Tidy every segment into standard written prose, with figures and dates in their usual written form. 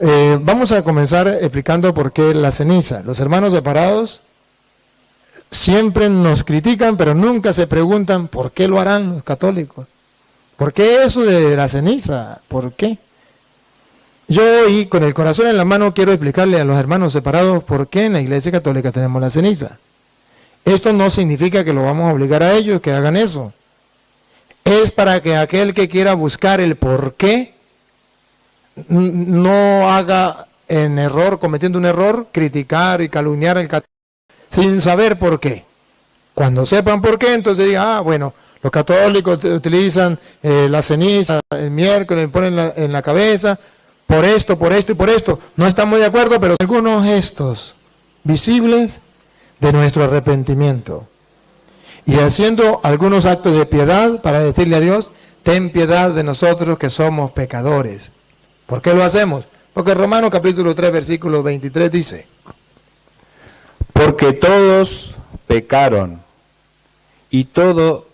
Vamos a comenzar explicando por qué la ceniza. Los hermanos separados siempre nos critican, pero nunca se preguntan por qué lo harán los católicos. ¿Por qué eso de la ceniza? ¿Por qué? Yo hoy, con el corazón en la mano, quiero explicarle a los hermanos separados por qué en la Iglesia Católica tenemos la ceniza. Esto no significa que lo vamos a obligar a ellos que hagan eso. Es para que aquel que quiera buscar el por qué no haga en error, cometiendo un error, criticar y calumniar al católico sin saber por qué. Cuando sepan por qué, entonces digan, bueno, los católicos utilizan la ceniza el miércoles, le ponen en la cabeza, por esto y por esto. No estamos de acuerdo, pero algunos gestos visibles de nuestro arrepentimiento. Y haciendo algunos actos de piedad para decirle a Dios, ten piedad de nosotros que somos pecadores. ¿Por qué lo hacemos? Porque Romanos capítulo 3, versículo 23 dice, porque todos pecaron y todos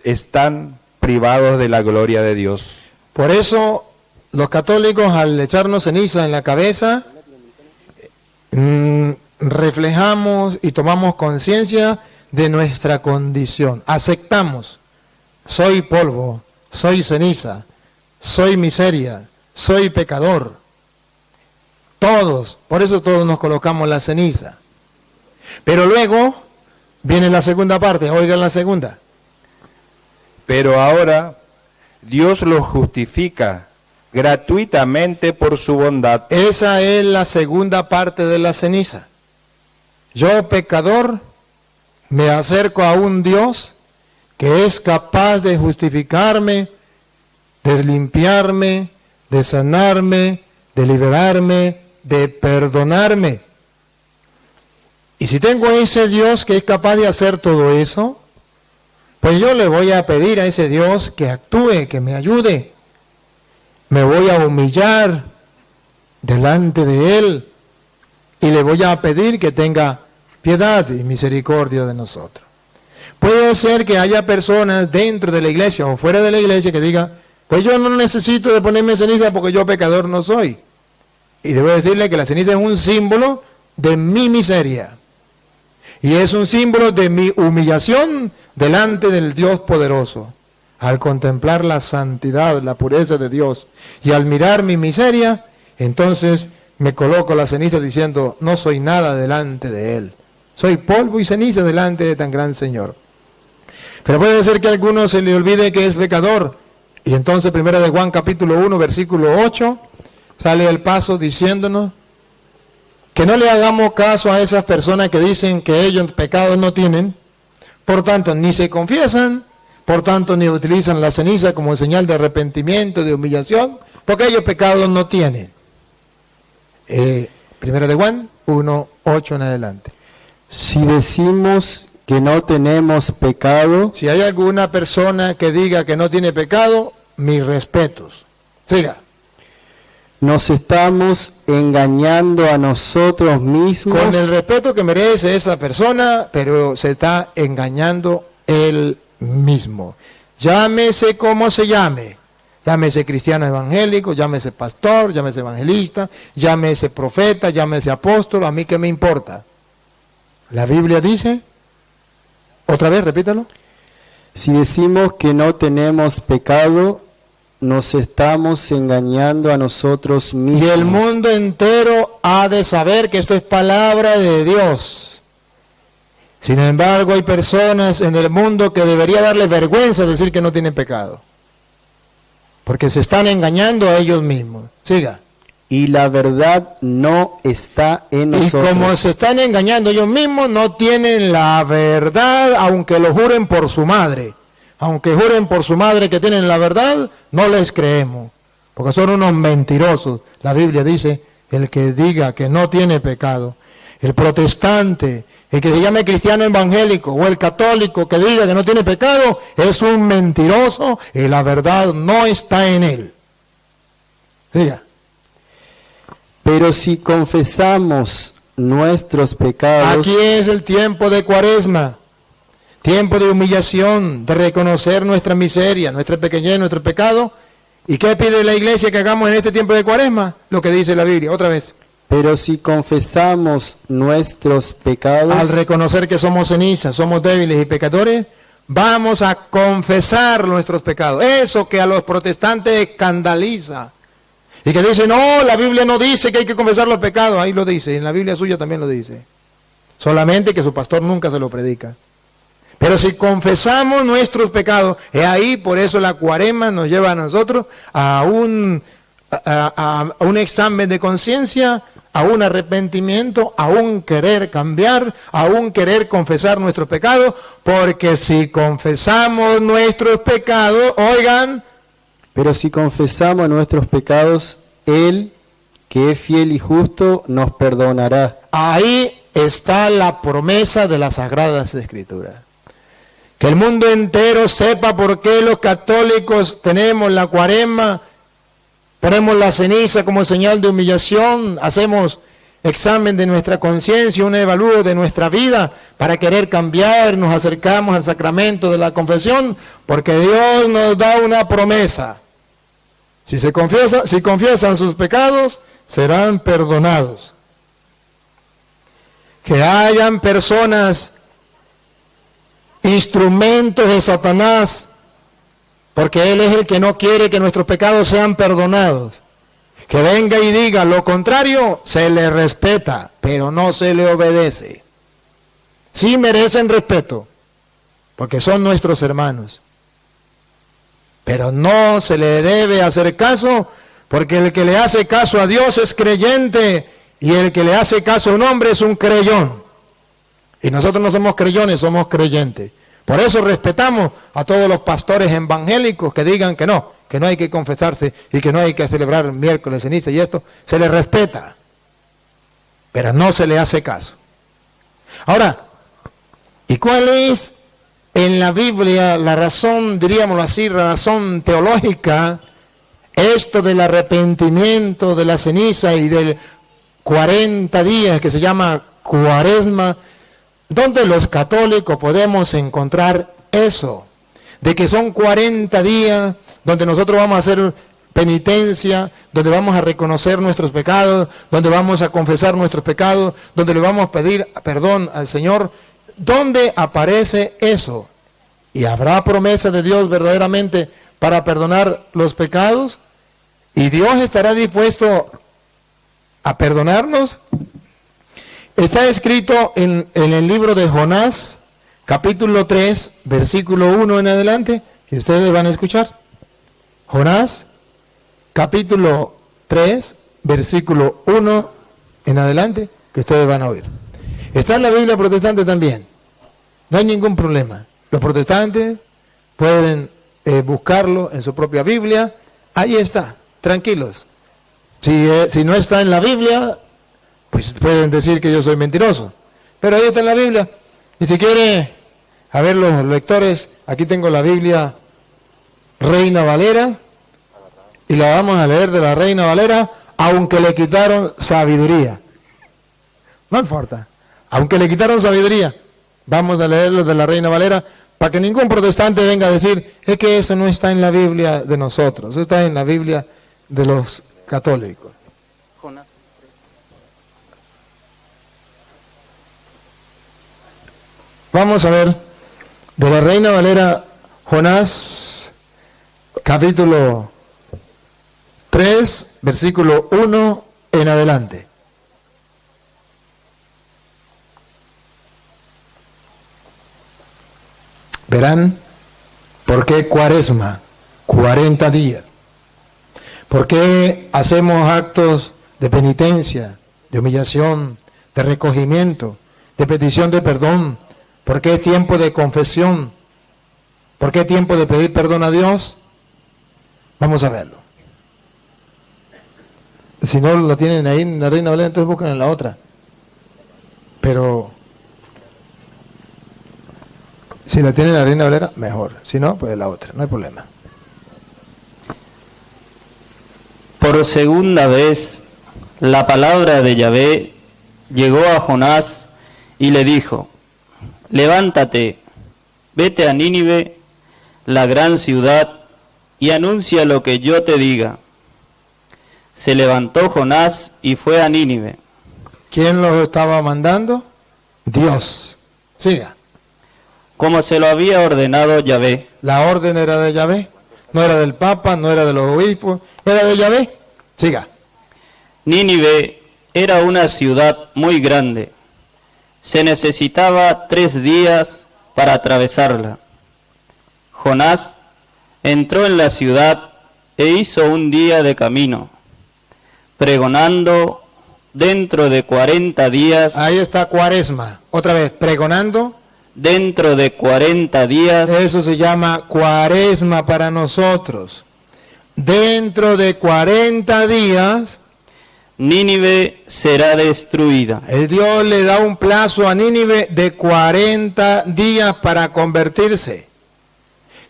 están privados de la gloria de Dios. Por eso los católicos, al echarnos ceniza en la cabeza, reflejamos y tomamos conciencia de nuestra condición. Aceptamos, soy polvo, soy ceniza, soy miseria, soy pecador. Todos, por eso todos nos colocamos la ceniza. Pero luego viene la segunda parte, oigan la segunda. Pero ahora Dios los justifica gratuitamente por su bondad. Esa es la segunda parte de la ceniza. Yo, pecador, me acerco a un Dios que es capaz de justificarme, de limpiarme, de sanarme, de liberarme, de perdonarme. Y si tengo ese Dios que es capaz de hacer todo eso, pues yo le voy a pedir a ese Dios que actúe, que me ayude. Me voy a humillar delante de Él y le voy a pedir que tenga piedad y misericordia de nosotros. Puede ser que haya personas dentro de la iglesia o fuera de la iglesia que digan, pues yo no necesito de ponerme ceniza porque yo pecador no soy. Y debo decirle que la ceniza es un símbolo de mi miseria. Y es un símbolo de mi humillación delante del Dios poderoso. Al contemplar la santidad, la pureza de Dios y al mirar mi miseria, entonces me coloco la ceniza diciendo, no soy nada delante de Él. Soy polvo y ceniza delante de tan gran Señor. Pero puede ser que a alguno se le olvide que es pecador. Y entonces, 1 Juan capítulo 1, versículo 8, sale el paso diciéndonos que no le hagamos caso a esas personas que dicen que ellos pecados no tienen, por tanto ni se confiesan, por tanto ni utilizan la ceniza como señal de arrepentimiento, de humillación, porque ellos pecados no tienen. 1 Juan 1, 8 en adelante. Si decimos que no tenemos pecado, si hay alguna persona que diga que no tiene pecado, mis respetos. Siga. Nos estamos engañando a nosotros mismos. Con el respeto que merece esa persona, pero se está engañando él mismo. Llámese como se llame. Llámese cristiano evangélico, llámese pastor, llámese evangelista, llámese profeta, llámese apóstol, a mí qué me importa. La Biblia dice, otra vez, repítalo. Si decimos que no tenemos pecado, nos estamos engañando a nosotros mismos. Y el mundo entero ha de saber que esto es palabra de Dios. Sin embargo, hay personas en el mundo que debería darles vergüenza decir que no tienen pecado. Porque se están engañando a ellos mismos. Siga. Y la verdad no está en nosotros. Y como se están engañando ellos mismos, no tienen la verdad, aunque lo juren por su madre. Aunque juren por su madre que tienen la verdad, no les creemos, porque son unos mentirosos. La Biblia dice, el que diga que no tiene pecado, el protestante, el que se llame cristiano evangélico o el católico que diga que no tiene pecado, es un mentiroso y la verdad no está en él. Diga. Pero si confesamos nuestros pecados, aquí es el tiempo de Cuaresma. Tiempo de humillación, de reconocer nuestra miseria, nuestra pequeñez, nuestro pecado, ¿Y qué pide la iglesia que hagamos en este tiempo de Cuaresma? Lo que dice la Biblia, otra vez. Pero si confesamos nuestros pecados, Al reconocer que somos cenizas, somos débiles y pecadores, vamos a confesar nuestros pecados. Eso que a los protestantes escandaliza. Y que dicen, no, la Biblia no dice que hay que confesar los pecados. Ahí lo dice, en la Biblia suya también lo dice. Solamente que su pastor nunca se lo predica. Pero si confesamos nuestros pecados, es ahí, por eso la Cuaresma nos lleva a nosotros a un examen de conciencia, a un arrepentimiento, a un querer cambiar, a un querer confesar nuestros pecados, porque si confesamos nuestros pecados, oigan, pero si confesamos nuestros pecados, Él, que es fiel y justo, nos perdonará. ahí está la promesa de las Sagradas Escrituras. Que el mundo entero sepa por qué los católicos tenemos la Cuaresma, ponemos la ceniza como señal de humillación, hacemos examen de nuestra conciencia, un evalúo de nuestra vida para querer cambiar, nos acercamos al sacramento de la confesión, porque Dios nos da una promesa. Si confiesan sus pecados, serán perdonados. Que hayan personas, instrumentos de Satanás, porque Él es el que no quiere que nuestros pecados sean perdonados. Que venga y diga lo contrario, se le respeta, pero no se le obedece. Sí merecen respeto, porque son nuestros hermanos. Pero no se le debe hacer caso, porque el que le hace caso a Dios es creyente, y el que le hace caso a un hombre es un creyón. Y nosotros no somos creyones, somos creyentes. Por eso respetamos a todos los pastores evangélicos que digan que no hay que confesarse y que no hay que celebrar miércoles ceniza y esto, se le respeta, pero no se le hace caso. Ahora, ¿y cuál es en la Biblia la razón, diríamoslo así, la razón teológica, esto del arrepentimiento de la ceniza y del 40 días que se llama Cuaresma? ¿Dónde los católicos podemos encontrar eso? De que son 40 días donde nosotros vamos a hacer penitencia, donde vamos a reconocer nuestros pecados, donde vamos a confesar nuestros pecados, donde le vamos a pedir perdón al Señor. ¿Dónde aparece eso? ¿Y habrá promesa de Dios verdaderamente para perdonar los pecados? ¿Y Dios estará dispuesto a perdonarnos? Está escrito en el libro de Jonás, capítulo 3, versículo 1 en adelante, que ustedes van a escuchar. Jonás, capítulo 3, versículo 1 en adelante, que ustedes van a oír. Está en la Biblia protestante también. No hay ningún problema. Los protestantes pueden buscarlo en su propia Biblia. Ahí está, tranquilos. Si no está en la Biblia, pues pueden decir que yo soy mentiroso. Pero ahí está en la Biblia. Y si quiere, a ver los lectores, aquí tengo la Biblia Reina Valera, y la vamos a leer de la Reina Valera, aunque le quitaron sabiduría. No importa, aunque le quitaron sabiduría, vamos a leerlo de la Reina Valera, para que ningún protestante venga a decir, es que eso no está en la Biblia de nosotros, eso está en la Biblia de los católicos. Vamos a ver, de la Reina Valera, Jonás, capítulo 3, versículo 1 en adelante. Verán por qué Cuaresma, 40 días. ¿Por qué hacemos actos de penitencia, de humillación, de recogimiento, de petición de perdón? ¿Por qué es tiempo de confesión? ¿Por qué es tiempo de pedir perdón a Dios? Vamos a verlo. Si no la tienen ahí en la Reina Valera, entonces buscan en la otra. Pero si la tienen en la Reina Valera, mejor. Si no, pues la otra, no hay problema. Por segunda vez, la palabra de Yahvé llegó a Jonás y le dijo: levántate, vete a Nínive, la gran ciudad, y anuncia lo que yo te diga. Se levantó Jonás y fue a Nínive. ¿Quién los estaba mandando? Dios. Siga. Como se lo había ordenado Yahvé. La orden era de Yahvé. No era del Papa, no era de los obispos, era de Yahvé. Siga. Nínive era una ciudad muy grande. Se necesitaba 3 días para atravesarla. Jonás entró en la ciudad e hizo un día de camino, pregonando dentro de 40 días. Ahí está Cuaresma. Otra vez, pregonando. Dentro de 40 días. Eso se llama Cuaresma para nosotros. Dentro de 40 días. Nínive será destruida. El Dios le da un plazo a Nínive de 40 días para convertirse.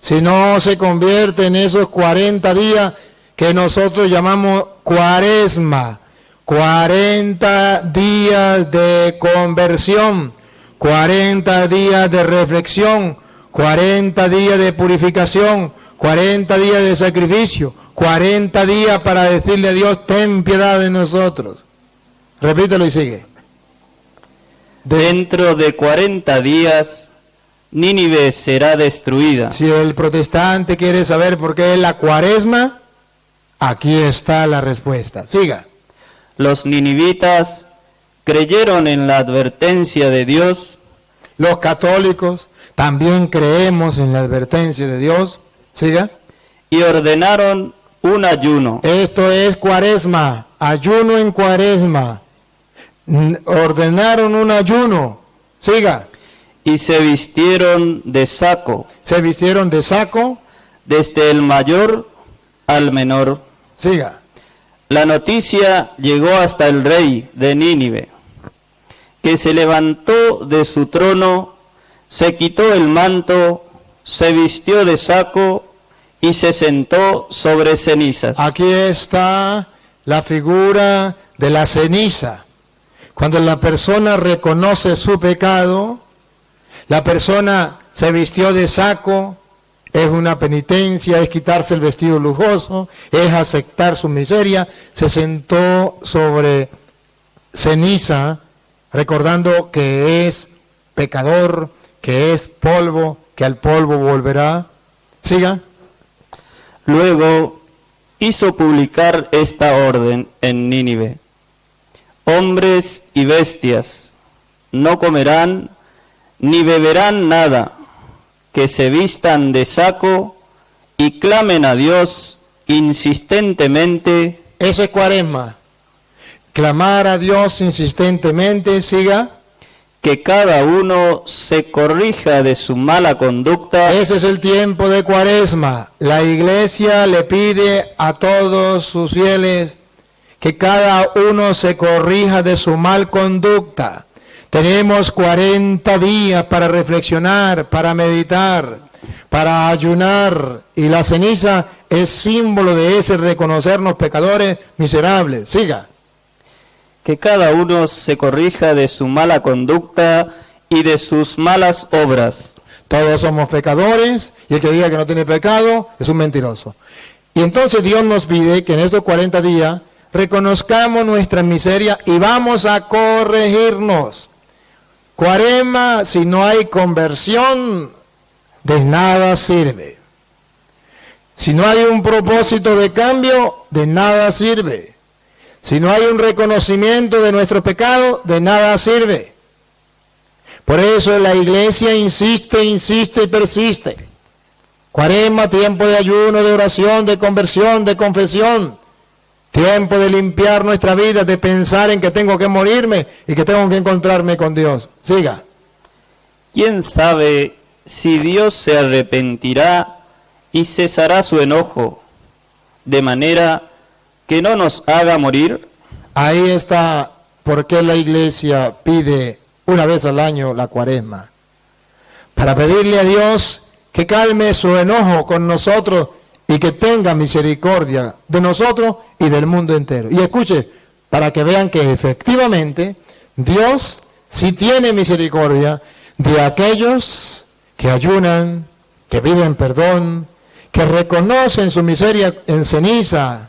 Si no se convierte en esos 40 días que nosotros llamamos Cuaresma, 40 días de conversión, 40 días de reflexión, 40 días de purificación, 40 días de sacrificio, 40 días para decirle a Dios, ten piedad de nosotros. Repítelo y sigue. Dentro de 40 días, Nínive será destruida. Si el protestante quiere saber por qué es la Cuaresma, aquí está la respuesta. Siga. Los ninivitas creyeron en la advertencia de Dios. Los católicos también creemos en la advertencia de Dios. Siga. Y ordenaron un ayuno. Esto es Cuaresma, ayuno en Cuaresma. Ordenaron un ayuno. Siga. Y se vistieron de saco. Se vistieron de saco. Desde el mayor al menor. Siga. La noticia llegó hasta el rey de Nínive, que se levantó de su trono, se quitó el manto, se vistió de saco y se sentó sobre cenizas. Aquí está la figura de la ceniza. Cuando la persona reconoce su pecado, la persona se vistió de saco, es una penitencia, es quitarse el vestido lujoso, es aceptar su miseria, se sentó sobre ceniza, recordando que es pecador, que es polvo, que al polvo volverá. Siga. Luego hizo publicar esta orden en Nínive. Hombres y bestias no comerán ni beberán nada, que se vistan de saco y clamen a Dios insistentemente. Eso es Cuaresma. Clamar a Dios insistentemente. Siga. Que cada uno se corrija de su mala conducta. Ese es el tiempo de Cuaresma. La Iglesia le pide a todos sus fieles que cada uno se corrija de su mal conducta. Tenemos 40 días para reflexionar, para meditar, para ayunar. Y la ceniza es símbolo de ese reconocernos pecadores miserables. Siga. Que cada uno se corrija de su mala conducta y de sus malas obras. Todos somos pecadores y el que diga que no tiene pecado es un mentiroso. Y entonces Dios nos pide que en estos 40 días reconozcamos nuestra miseria y vamos a corregirnos. Cuaresma, si no hay conversión, de nada sirve. Si no hay un propósito de cambio, de nada sirve. Si no hay un reconocimiento de nuestro pecado, de nada sirve. Por eso la Iglesia insiste y persiste. Cuaresma, tiempo de ayuno, de oración, de conversión, de confesión. Tiempo de limpiar nuestra vida, de pensar en que tengo que morirme y que tengo que encontrarme con Dios. Siga. ¿Quién sabe si Dios se arrepentirá y cesará su enojo, de manera que no nos haga morir? Ahí está por qué la Iglesia pide una vez al año la Cuaresma. Para pedirle a Dios que calme su enojo con nosotros y que tenga misericordia de nosotros y del mundo entero. Y escuche, para que vean que efectivamente Dios sí tiene misericordia de aquellos que ayunan, que piden perdón, que reconocen su miseria en ceniza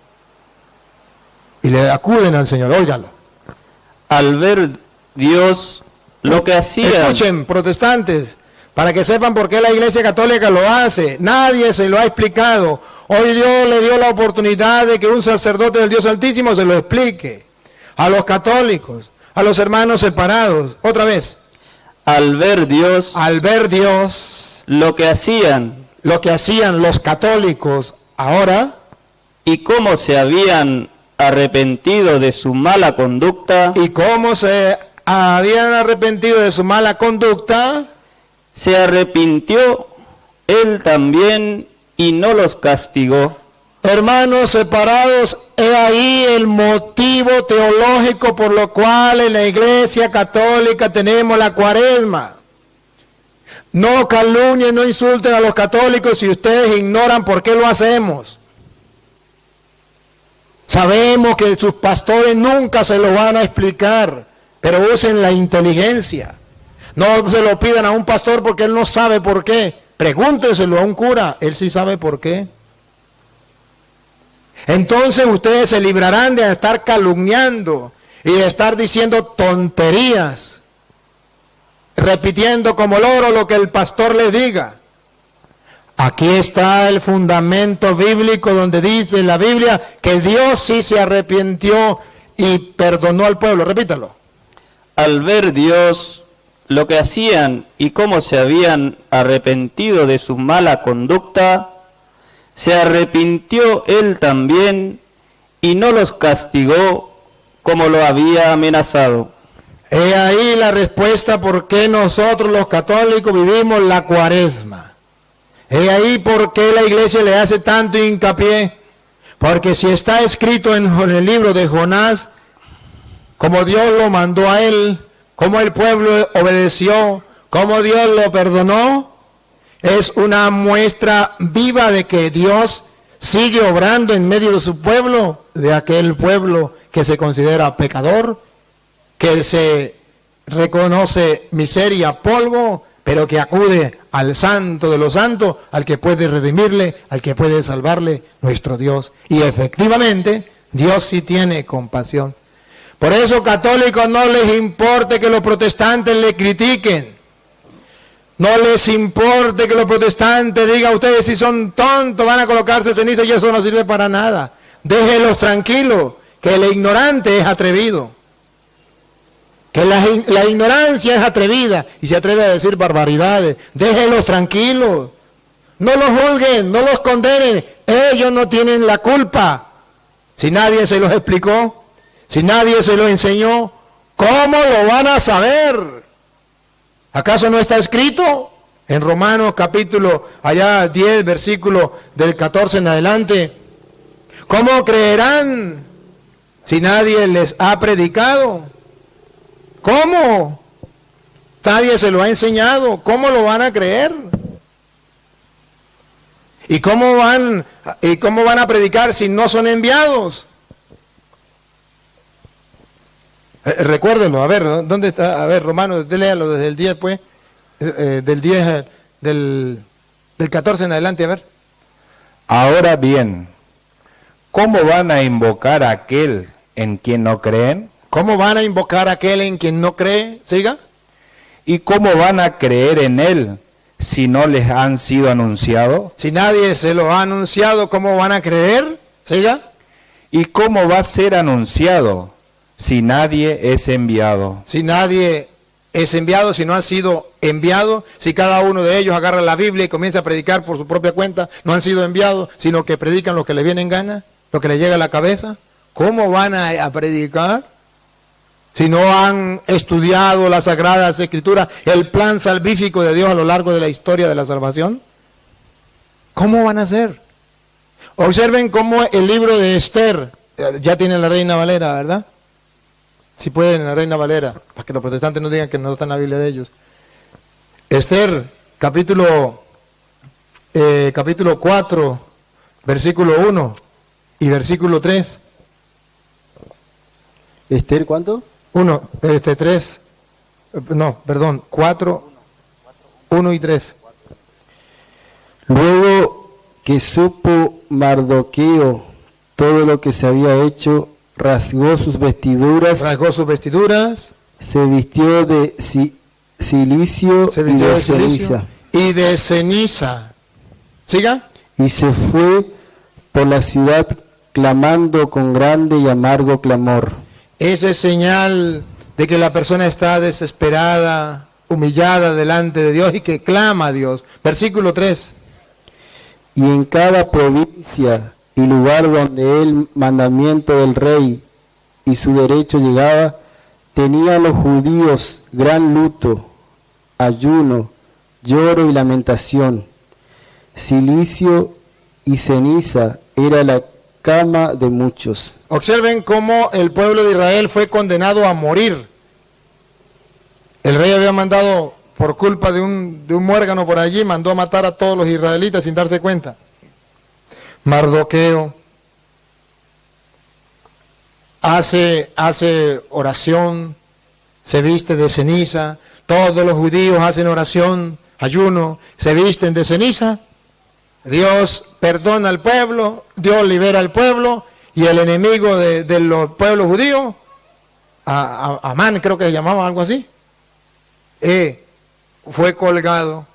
y le acuden al Señor. Óigalo. Al ver Dios lo que hacían. Escuchen, protestantes, para que sepan por qué la Iglesia Católica lo hace. Nadie se lo ha explicado. Hoy Dios le dio la oportunidad de que un sacerdote del Dios Altísimo se lo explique. A los católicos, a los hermanos separados. Otra vez. Al ver Dios lo que hacían los católicos ahora, y cómo se habían arrepentido de su mala conducta, se arrepintió él también y no los castigó. Hermanos separados, he ahí el motivo teológico por lo cual en la Iglesia Católica tenemos la Cuaresma. No calumnien, no insulten a los católicos si ustedes ignoran por qué lo hacemos. Sabemos que sus pastores nunca se lo van a explicar, pero usen la inteligencia. No se lo pidan a un pastor porque él no sabe por qué. Pregúntenselo a un cura, él sí sabe por qué. Entonces ustedes se librarán de estar calumniando y de estar diciendo tonterías, repitiendo como loro lo que el pastor les diga. Aquí está el fundamento bíblico donde dice la Biblia que Dios sí se arrepintió y perdonó al pueblo. Repítalo. Al ver Dios lo que hacían y cómo se habían arrepentido de su mala conducta, se arrepintió él también y no los castigó como lo había amenazado. He ahí la respuesta por qué nosotros los católicos vivimos la Cuaresma. He ahí por qué la Iglesia le hace tanto hincapié. Porque si está escrito en el libro de Jonás, como Dios lo mandó a él, como el pueblo obedeció, como Dios lo perdonó, es una muestra viva de que Dios sigue obrando en medio de su pueblo, de aquel pueblo que se considera pecador, que se reconoce miseria, polvo, pero que acude al santo de los santos, al que puede redimirle, al que puede salvarle, nuestro Dios. Y efectivamente, Dios sí tiene compasión. Por eso, católicos, no les importe que los protestantes le critiquen. No les importe que los protestantes digan, ustedes si son tontos, van a colocarse ceniza y eso no sirve para nada. Déjenlos tranquilos, que el ignorante es atrevido. Que la ignorancia es atrevida y se atreve a decir barbaridades. Déjenlos tranquilos. No los juzguen, no los condenen. Ellos no tienen la culpa. Si nadie se los explicó, si nadie se los enseñó, ¿cómo lo van a saber? ¿Acaso no está escrito en Romanos capítulo allá 10, versículo del 14 en adelante? ¿Cómo creerán si nadie les ha predicado? ¿Cómo? Nadie se lo ha enseñado. ¿Cómo lo van a creer? ¿Y cómo van a predicar si no son enviados? Recuérdenlo, a ver, ¿dónde está? A ver, Romanos, léalo desde el 10, pues, del 10, del 14 en adelante, a ver. Ahora bien, ¿cómo van a invocar a aquel en quien no creen? ¿Cómo van a invocar a aquel en quien no cree? ¿Siga? ¿Y cómo van a creer en él si no les han sido anunciado? Si nadie se lo ha anunciado, ¿cómo van a creer? ¿Siga? ¿Y cómo va a ser anunciado si nadie es enviado? Si nadie es enviado, si no ha sido enviado, si cada uno de ellos agarra la Biblia y comienza a predicar por su propia cuenta, no han sido enviados, sino que predican lo que les viene en gana, lo que les llega a la cabeza. ¿Cómo van a predicar? Si no han estudiado las Sagradas Escrituras, el plan salvífico de Dios a lo largo de la historia de la salvación, ¿cómo van a hacer? Observen cómo el libro de Esther, ya tiene la Reina Valera, ¿verdad? Si pueden, la Reina Valera, para que los protestantes no digan que no está en la Biblia de ellos. Esther, capítulo 4, versículo 1 y versículo 3. ¿Esther cuánto? 4, 1 y 3. Luego que supo Mardoqueo todo lo que se había hecho, rasgó sus vestiduras, se vistió de cilicio y de ceniza. Y de ceniza. ¿Siga? Y se fue por la ciudad clamando con grande y amargo clamor. Eso es señal de que la persona está desesperada, humillada delante de Dios y que clama a Dios. Versículo 3. Y en cada provincia y lugar donde el mandamiento del rey y su derecho llegaba, tenían los judíos gran luto, ayuno, lloro y lamentación. Cilicio y ceniza era la cama de muchos. Observen cómo el pueblo de Israel fue condenado a morir. El rey había mandado, por culpa de un muérgano por allí, mandó a matar a todos los israelitas sin darse cuenta. Mardoqueo hace oración, se viste de ceniza. Todos los judíos hacen oración, ayuno, se visten de ceniza. Dios perdona al pueblo, Dios libera al pueblo, y el enemigo de los pueblos judíos, Amán creo que se llamaba algo así, fue colgado,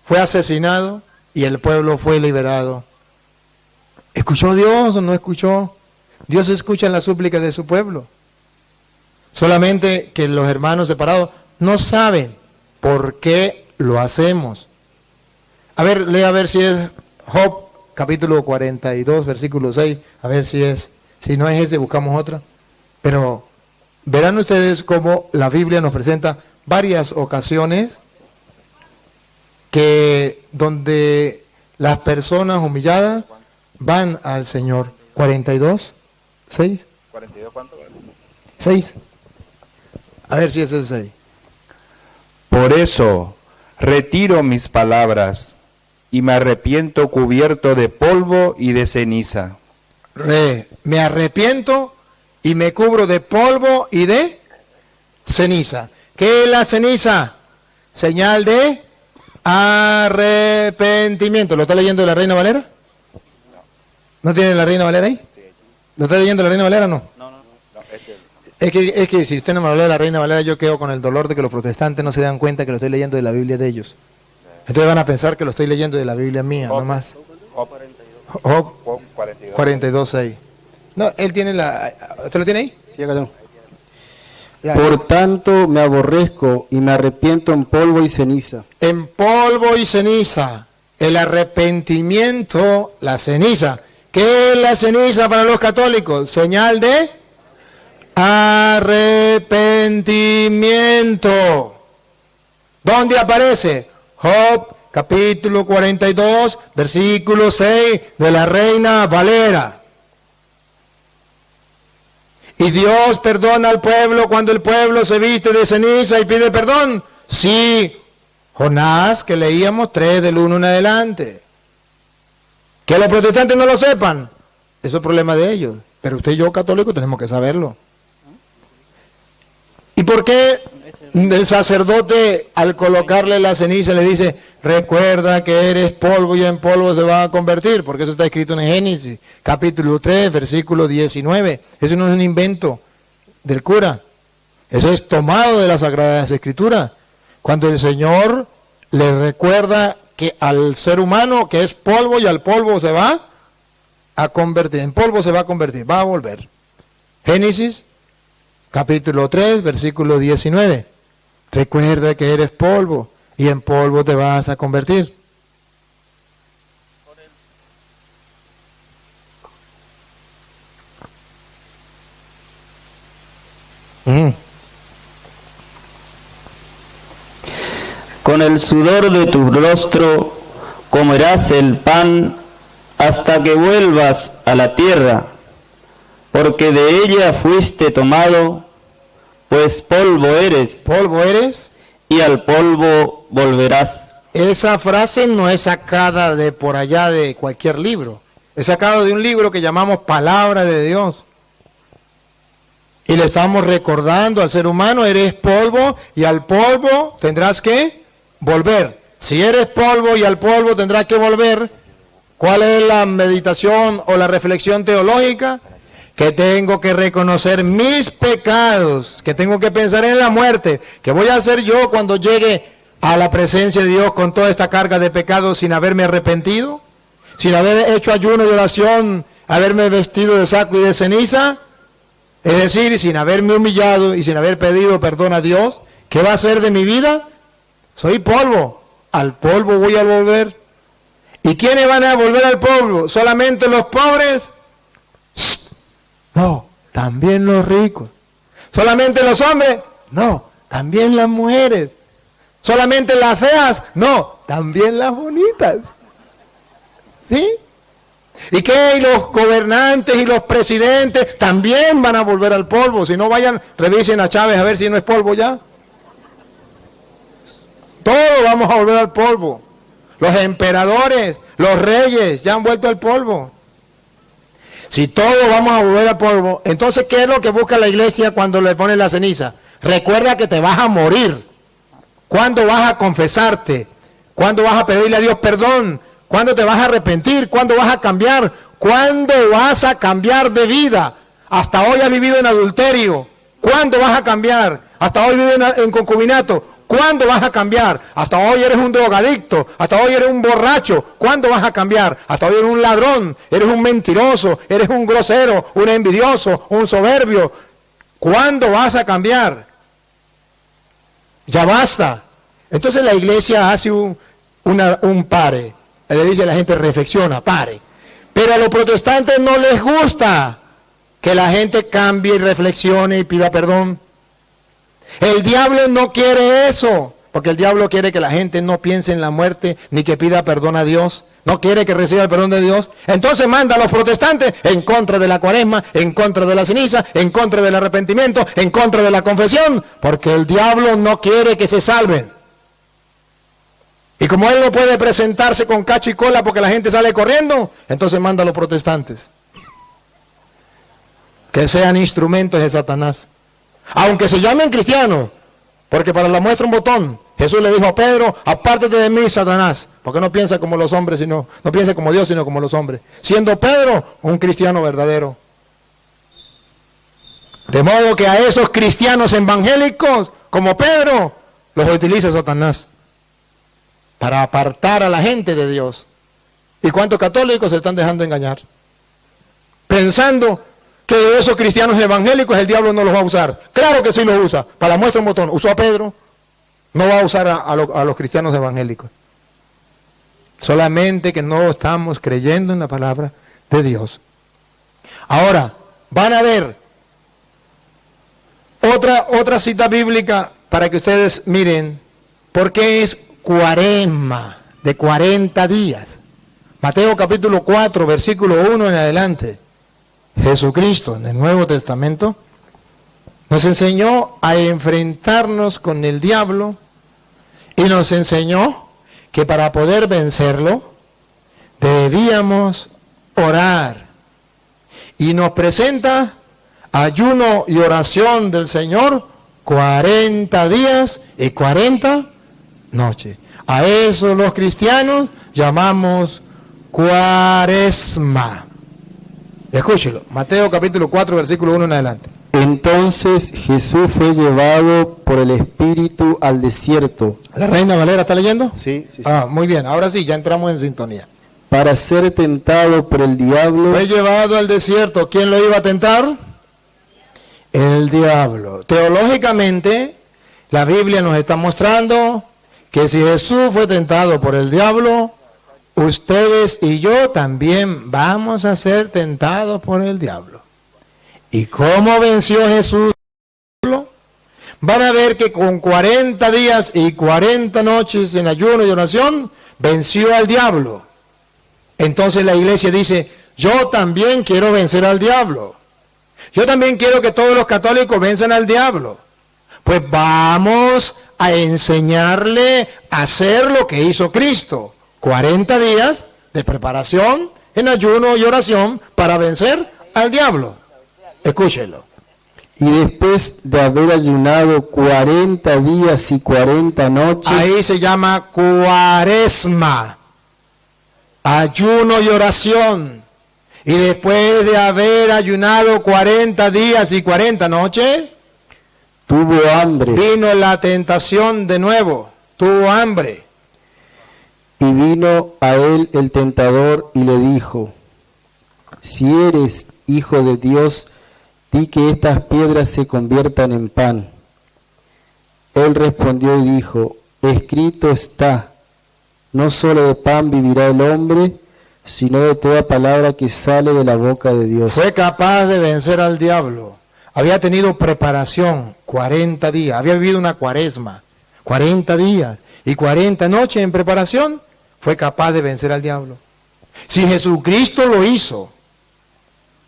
fue asesinado y el pueblo fue liberado. ¿Escuchó Dios o no escuchó? Dios escucha la súplica de su pueblo. Solamente que los hermanos separados no saben por qué lo hacemos. A ver, lea a ver si es Job, capítulo 42, versículo 6, a ver si es. Si no es este, buscamos otra. Pero verán ustedes cómo la Biblia nos presenta varias ocasiones que donde las personas humilladas van al Señor. 42, 6. ¿42 cuánto? 6. A ver si es el 6. Por eso retiro mis palabras y me arrepiento cubierto de polvo y de ceniza. Me arrepiento y me cubro de polvo y de ceniza. ¿Qué es la ceniza? Señal de arrepentimiento. ¿Lo está leyendo de la Reina Valera? ¿No tiene la Reina Valera ahí? ¿Lo está leyendo de la Reina Valera o no? No. Es que si usted no me habló de la Reina Valera, yo quedo con el dolor de que los protestantes no se dan cuenta que lo estoy leyendo de la Biblia de ellos. Entonces van a pensar que lo estoy leyendo de la Biblia mía, no más. Job 42:6. No, él tiene la... ¿Usted lo tiene ahí? Sí, acá tengo. Por tanto me aborrezco y me arrepiento en polvo y ceniza. En polvo y ceniza. El arrepentimiento, la ceniza. ¿Qué es la ceniza para los católicos? Señal de arrepentimiento. ¿Dónde aparece? Job, capítulo 42, versículo 6 de la Reina Valera. ¿Y Dios perdona al pueblo cuando el pueblo se viste de ceniza y pide perdón? Sí. Jonás, que leíamos 3 del 1 en adelante. Que los protestantes no lo sepan, eso es problema de ellos. Pero usted y yo, católicos, tenemos que saberlo. ¿Y por qué el sacerdote, al colocarle la ceniza, le dice, recuerda que eres polvo y en polvo se va a convertir? Porque eso está escrito en Génesis, capítulo 3, versículo 19. Eso no es un invento del cura. Eso es tomado de las Sagradas Escrituras. Cuando el Señor le recuerda que al ser humano, que es polvo y al polvo se va a convertir, en polvo se va a convertir, va a volver. Génesis, capítulo 3, versículo 19. Recuerda que eres polvo y en polvo te vas a convertir. Con el sudor de tu rostro comerás el pan hasta que vuelvas a la tierra, porque de ella fuiste tomado, pues polvo eres. ¿Polvo eres? Y al polvo volverás. Esa frase no es sacada de por allá de cualquier libro. Es sacado de un libro que llamamos Palabra de Dios. Y le estamos recordando al ser humano, eres polvo y al polvo tendrás que volver. Si eres polvo y al polvo tendrás que volver, ¿Cuál es la meditación o la reflexión teológica? Que tengo que reconocer mis pecados, que tengo que pensar en la muerte. ¿Qué voy a hacer yo cuando llegue a la presencia de Dios con toda esta carga de pecados sin haberme arrepentido? Sin haber hecho ayuno y oración, haberme vestido de saco y de ceniza. Es decir, sin haberme humillado y sin haber pedido perdón a Dios. ¿Qué va a hacer de mi vida? Soy polvo. Al polvo voy a volver. ¿Y quiénes van a volver al polvo? ¿Solamente los pobres? No, también los ricos. ¿Solamente los hombres? No, también las mujeres. ¿Solamente las feas? No, también las bonitas. ¿Sí? ¿Y qué? ¿Y los gobernantes y los presidentes también van a volver al polvo? Si no, vayan, revisen a Chávez a ver si no es polvo ya. Todos vamos a volver al polvo. Los emperadores, los reyes, ya han vuelto al polvo. Si todos vamos a volver al polvo, entonces, ¿qué es lo que busca la iglesia cuando le pone la ceniza? Recuerda que te vas a morir. ¿Cuándo vas a confesarte? ¿Cuándo vas a pedirle a Dios perdón? ¿Cuándo te vas a arrepentir? ¿Cuándo vas a cambiar? ¿Cuándo vas a cambiar de vida? Hasta hoy has vivido en adulterio. ¿Cuándo vas a cambiar? Hasta hoy vives en concubinato. ¿Cuándo vas a cambiar? Hasta hoy eres un drogadicto, hasta hoy eres un borracho. ¿Cuándo vas a cambiar? Hasta hoy eres un ladrón, eres un mentiroso, eres un grosero, un envidioso, un soberbio. ¿Cuándo vas a cambiar? Ya basta. Entonces la iglesia hace un pare. Le dice a la gente, reflexiona, pare. Pero a los protestantes no les gusta que la gente cambie y reflexione y pida perdón. El diablo no quiere eso, porque el diablo quiere que la gente no piense en la muerte, ni que pida perdón a Dios, no quiere que reciba el perdón de Dios. Entonces manda a los protestantes en contra de la cuaresma, en contra de la ceniza, en contra del arrepentimiento, en contra de la confesión, porque el diablo no quiere que se salven. Y como él no puede presentarse con cacho y cola porque la gente sale corriendo, entonces manda a los protestantes que sean instrumentos de Satanás. Aunque se llamen cristianos, porque para la muestra un botón, Jesús le dijo a Pedro, apártate de mí, Satanás, porque no piensa como los hombres, no piensa como Dios, sino como los hombres. Siendo Pedro un cristiano verdadero. De modo que a esos cristianos evangélicos, como Pedro, los utiliza Satanás para apartar a la gente de Dios. ¿Y cuántos católicos se están dejando engañar? Pensando que esos cristianos evangélicos el diablo no los va a usar. Claro que sí los usa. Para la muestra un botón. Usó a Pedro. No va a usar a los cristianos evangélicos. Solamente que no estamos creyendo en la palabra de Dios. Ahora, van a ver otra cita bíblica para que ustedes miren por qué es cuaresma de 40 días. Mateo capítulo 4, versículo 1 en adelante. Jesucristo en el Nuevo Testamento nos enseñó a enfrentarnos con el diablo y nos enseñó que para poder vencerlo debíamos orar. Y nos presenta ayuno y oración del Señor 40 días y 40 noches. A eso los cristianos llamamos cuaresma. Escúchelo, Mateo capítulo 4, versículo 1 en adelante. Entonces Jesús fue llevado por el Espíritu al desierto. ¿La Reina Valera está leyendo? Sí. Ah, muy bien, ahora sí, ya entramos en sintonía. Para ser tentado por el diablo. Fue llevado al desierto. ¿Quién lo iba a tentar? El diablo. Teológicamente, la Biblia nos está mostrando que si Jesús fue tentado por el diablo, ustedes y yo también vamos a ser tentados por el diablo. ¿Y cómo venció Jesús? Van a ver que con 40 días y 40 noches en ayuno y oración, venció al diablo. Entonces la iglesia dice, yo también quiero vencer al diablo. Yo también quiero que todos los católicos venzan al diablo. Pues vamos a enseñarle a hacer lo que hizo Cristo. 40 días de preparación en ayuno y oración para vencer al diablo. Escúchelo. Y después de haber ayunado 40 días y 40 noches. Ahí se llama cuaresma. ayuno y oración. Y después de haber ayunado 40 días y 40 noches, tuvo hambre. Vino la tentación de nuevo, tuvo hambre. Y vino a él el tentador y le dijo: si eres hijo de Dios, di que estas piedras se conviertan en pan. Él respondió y dijo: escrito está, no solo de pan vivirá el hombre, sino de toda palabra que sale de la boca de Dios. Fue capaz de vencer al diablo. Había tenido preparación 40 días, había vivido una cuaresma, 40 días y 40 noches en preparación. Fue capaz de vencer al diablo. Si Jesucristo lo hizo,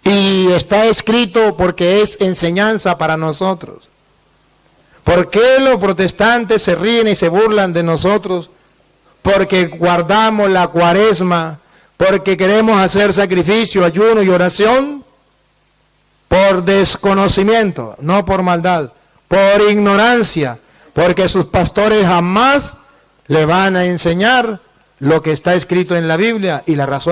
y está escrito porque es enseñanza para nosotros, ¿por qué los protestantes se ríen y se burlan de nosotros? Porque guardamos la cuaresma, porque queremos hacer sacrificio, ayuno y oración, por desconocimiento, no por maldad, por ignorancia, porque sus pastores jamás le van a enseñar lo que está escrito en la Biblia y la razón